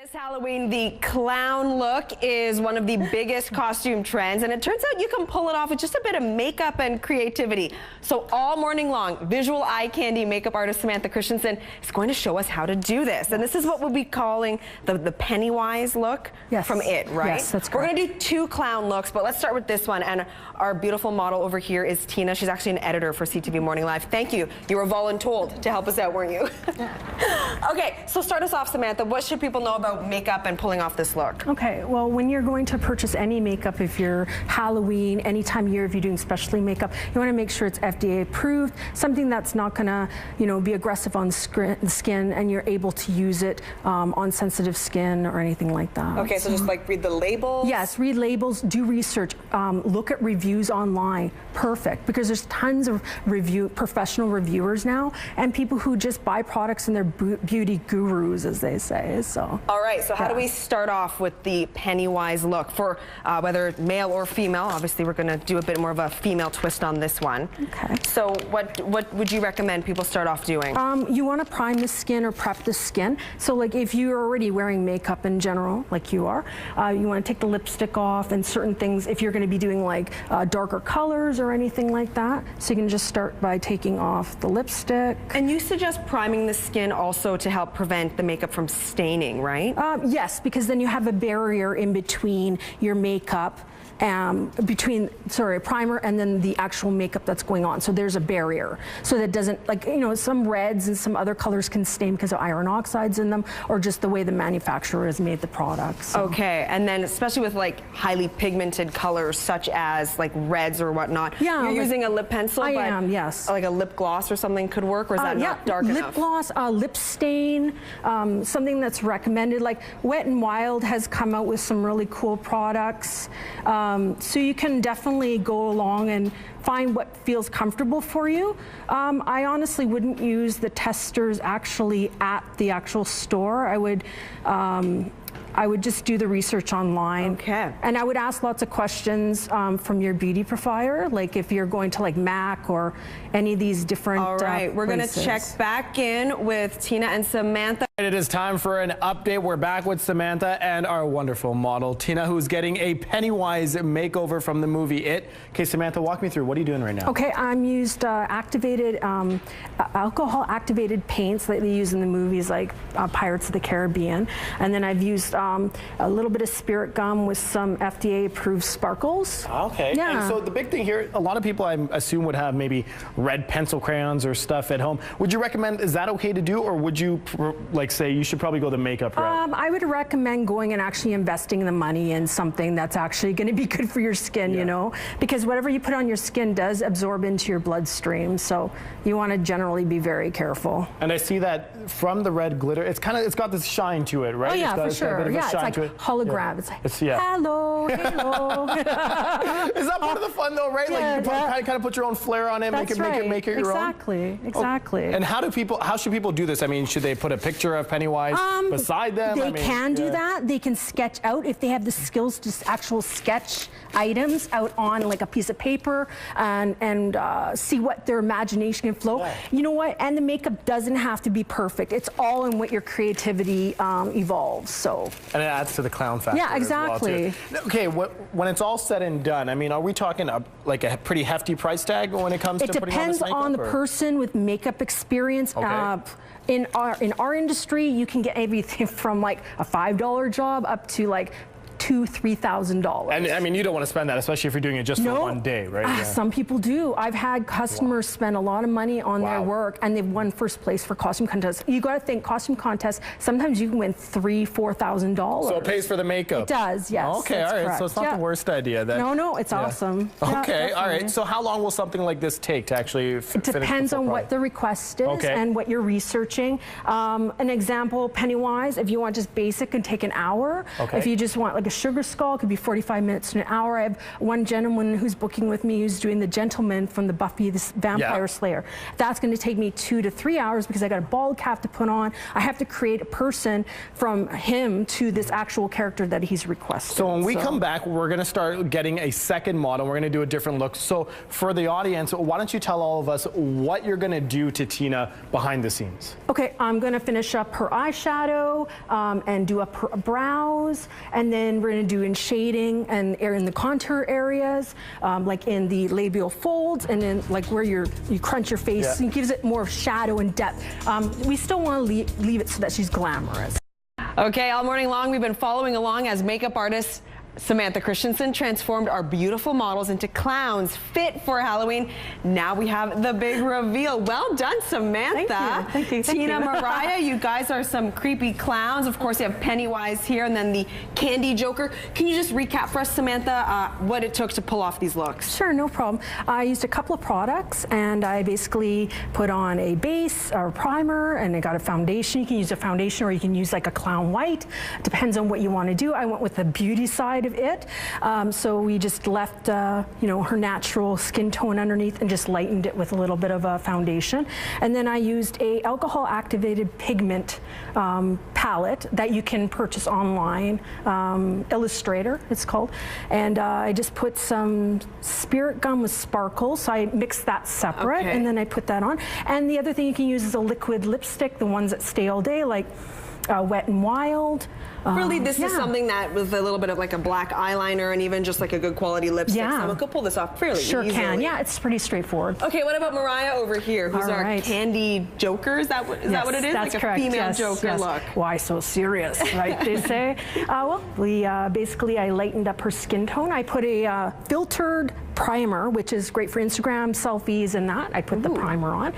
This Halloween, the clown look is one of the biggest costume trends, and it turns out you can pull it off with just a bit of makeup and creativity. So all morning long, visual eye candy makeup artist Samantha Christensen is going to show us how to do this. And this is what we'll be calling the Pennywise look from It, right? Yes, that's correct. We're going to do two clown looks, but let's start with this one. And our beautiful model over here is Tina. She's actually an editor for CTV Morning Live. Thank you. You were voluntold to help us out, weren't you? Okay, so start us off, Samantha. What should people know about makeup and pulling off this look? Okay, well, when you're going to purchase any makeup, if you're Halloween, any time of year, if you're doing specialty makeup, you want to make sure it's FDA approved, something that's not going to, be aggressive on the skin, and you're able to use it on sensitive skin or anything like that. Okay, so just like read the labels? Yes, read labels, do research, look at reviews online. Perfect, because there's tons of professional reviewers now, and people who just buy products and they're beauty gurus, as they say. So. All right, so how do we start off with the Pennywise look for whether male or female? Obviously, we're going to do a bit more of a female twist on this one. Okay. So what would you recommend people start off doing? You want to prime the skin or prep the skin. So like if you're already wearing makeup in general, like you are, you want to take the lipstick off and certain things if you're going to be doing like darker colors or anything like that. So you can just start by taking off the lipstick. And you suggest priming the skin also to help prevent the makeup from staining, right? Yes, because then you have a barrier in between your makeup, primer and then the actual makeup that's going on. So there's a barrier. So that doesn't, some reds and some other colors can stain because of iron oxides in them, or just the way the manufacturer has made the products. So. Okay, and then especially with like highly pigmented colors such as like reds or whatnot. Yeah, you're using a lip pencil? I am, yes. Like a lip gloss or something could work, or is that not dark enough? Lip gloss, lip stain, something that's recommended. Like Wet n Wild has come out with some really cool products. So you can definitely go along and find what feels comfortable for you. I honestly wouldn't use the testers actually at the actual store. I would just do the research online. Okay. And I would ask lots of questions from your beauty provider, like if you're going to like MAC or any of these different All right, we're going to check back in with Tina and Samantha. It is time for an update. We're back with Samantha and our wonderful model, Tina, who's getting a Pennywise makeover from the movie It. Okay, Samantha, walk me through. What are you doing right now? Okay, I'm used alcohol-activated paints that they use in the movies like Pirates of the Caribbean. And then I've used a little bit of spirit gum with some FDA-approved sparkles. Okay. Yeah. And so the big thing here, a lot of people I assume would have maybe red pencil crayons or stuff at home. Would you recommend, is that okay to do, or would you say you should probably go the makeup route? I would recommend going and actually investing the money in something that's actually going to be good for your skin, because whatever you put on your skin does absorb into your bloodstream. So you want to generally be very careful. And I see that from the red glitter, it's got this shine to it, right? Oh yeah, for sure. Yeah, it's like hologram. Yeah. It's like, hello, hello. Is that part of the fun though, right? Yeah, like you kind of put your own flair on it, make it your own. Exactly. And how should people do this? I mean, should they put a picture of Pennywise beside them? They can do that. They can sketch out if they have the skills to actual sketch items out on like a piece of paper and see what their imagination can flow. Yeah. You know what? And the makeup doesn't have to be perfect. It's all in what your creativity evolves. So. And it adds to the clown factor. Yeah, exactly. As well, too. Okay, when it's all said and done, I mean, are we talking like a pretty hefty price tag when it comes to putting on this makeup? It depends on the person with makeup experience. Okay. In our industry, you can get everything from like a $5 job up to like $2,000–3,000. And I mean, you don't want to spend that, especially if you're doing it just for one day, right? Yeah. Some people do. I've had customers spend a lot of money on their work, and they've won first place for costume contests. You got to think costume contests. Sometimes you can win $3,000–4,000. So it pays for the makeup. It does, yes. Okay, all right. Correct. So it's not the worst idea then. No, it's awesome. Okay, yeah, all right. So how long will something like this take to actually finish? It depends on what the request is and what you're researching. An example, Pennywise, if you want just basic, can take an hour. Okay. If you just want like a sugar skull. It could be 45 minutes to an hour. I have one gentleman who's booking with me who's doing the gentleman from the Buffy the Vampire Slayer. That's going to take me 2 to 3 hours because I got a bald cap to put on. I have to create a person from him to this actual character that he's requested. So when we come back, we're going to start getting a second model. We're going to do a different look. So for the audience, why don't you tell all of us what you're going to do to Tina behind the scenes? Okay, I'm going to finish up her eyeshadow and do up her brows, and then we're going to do in shading and in the contour areas, like in the labial folds, and then like where you crunch your face. It gives it more shadow and depth. We still want to leave it so that she's glamorous. Okay, all morning long we've been following along as makeup artist Samantha Christensen transformed our beautiful models into clowns fit for Halloween. Now we have the big reveal. Well done, Samantha. Thank you. Tina, Mariah, you guys are some creepy clowns. Of course, you have Pennywise here and then the Candy Joker. Can you just recap for us, Samantha, what it took to pull off these looks? Sure, no problem. I used a couple of products and I basically put on a base or primer, and I got a foundation. You can use a foundation or you can use like a clown white. Depends on what you want to do. I went with the beauty side of it. So we just left you know, her natural skin tone underneath and just lightened it with a little bit of a foundation. And then I used a alcohol activated pigment palette that you can purchase online, Illustrator it's called, and I just put some spirit gum with sparkles, so I mixed that separate, and then I put that on. And the other thing you can use is a liquid lipstick, the ones that stay all day, like Wet n Wild. Really, this is something that with a little bit of like a black eyeliner and even just like a good quality lipstick, someone could pull this off fairly easily. Sure can. Yeah, it's pretty straightforward. Okay, what about Mariah over here, who's our Candy Joker? Is that what it is? That's like correct. A female Joker look. Why so serious, right? They say. Well, we basically I lightened up her skin tone. I put a filtered primer, which is great for Instagram selfies and that. I put the primer on.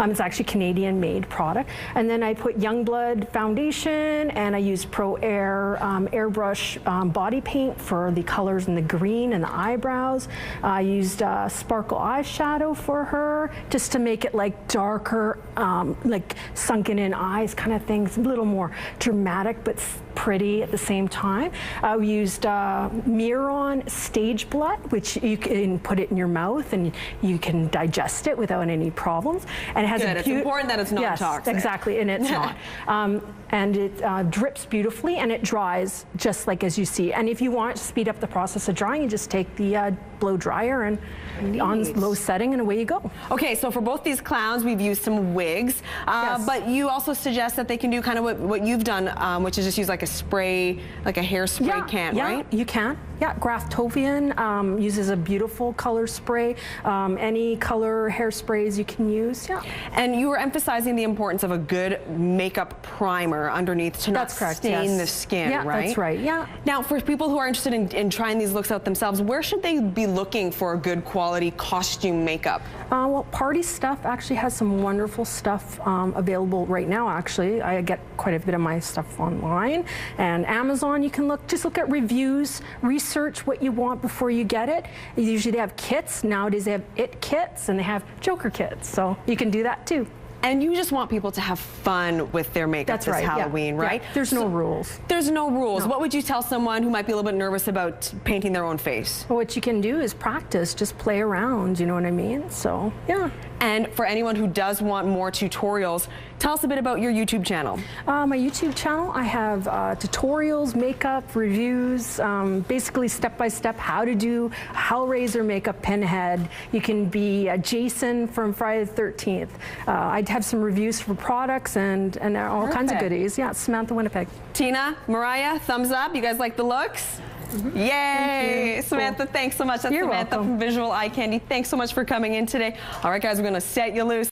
It's actually Canadian-made product. And then I put Youngblood foundation, and I used Pro Air airbrush body paint for the colors and the green and the eyebrows. I used sparkle eyeshadow for her just to make it like darker, like sunken in eyes kind of things, a little more dramatic but pretty at the same time. We used Miron Stage Blood, which you can put it in your mouth and you can digest it without any problems. And it has Good. It's important that it's not toxic. Exactly, and it's not. And it drips beautifully and it dries just like as you see. And if you want to speed up the process of drying, you just take the blow dryer and on low setting and away you go. Okay, so for both these clowns, we've used some wigs, but you also suggest that they can do kind of what you've done, which is just use like a spray, like a hairspray can, right? Yeah, you can. Yeah, Graftovian uses a beautiful color spray. Any color hairsprays you can use, And you were emphasizing the importance of a good makeup primer underneath to not stain the skin, right? That's right, Now, for people who are interested in trying these looks out themselves, where should they be looking for a good quality costume makeup? Well, Party Stuff actually has some wonderful stuff available right now, actually. I get quite a bit of my stuff online. And Amazon, you can just look at reviews, research what you want before you get it. Usually they have kits. Nowadays they have It kits and they have Joker kits. So you can do that too. And you just want people to have fun with their makeup this Halloween, right? Yeah. There's no rules. There's no rules. No. What would you tell someone who might be a little bit nervous about painting their own face? Well, what you can do is practice, just play around, you know what I mean? So, yeah. And for anyone who does want more tutorials, tell us a bit about your YouTube channel. My YouTube channel, I have tutorials, makeup, reviews, basically step-by-step how to do Hellraiser makeup pinhead. You can be Jason from Friday the 13th. I'd have some reviews for products and all kinds of goodies. Yeah, Samantha Winnipeg. Tina, Mariah, thumbs up. You guys like the looks? Yay! Samantha, thanks so much. That's Samantha from VisualEyeCandy. Thanks so much for coming in today. All right, guys, we're going to set you loose.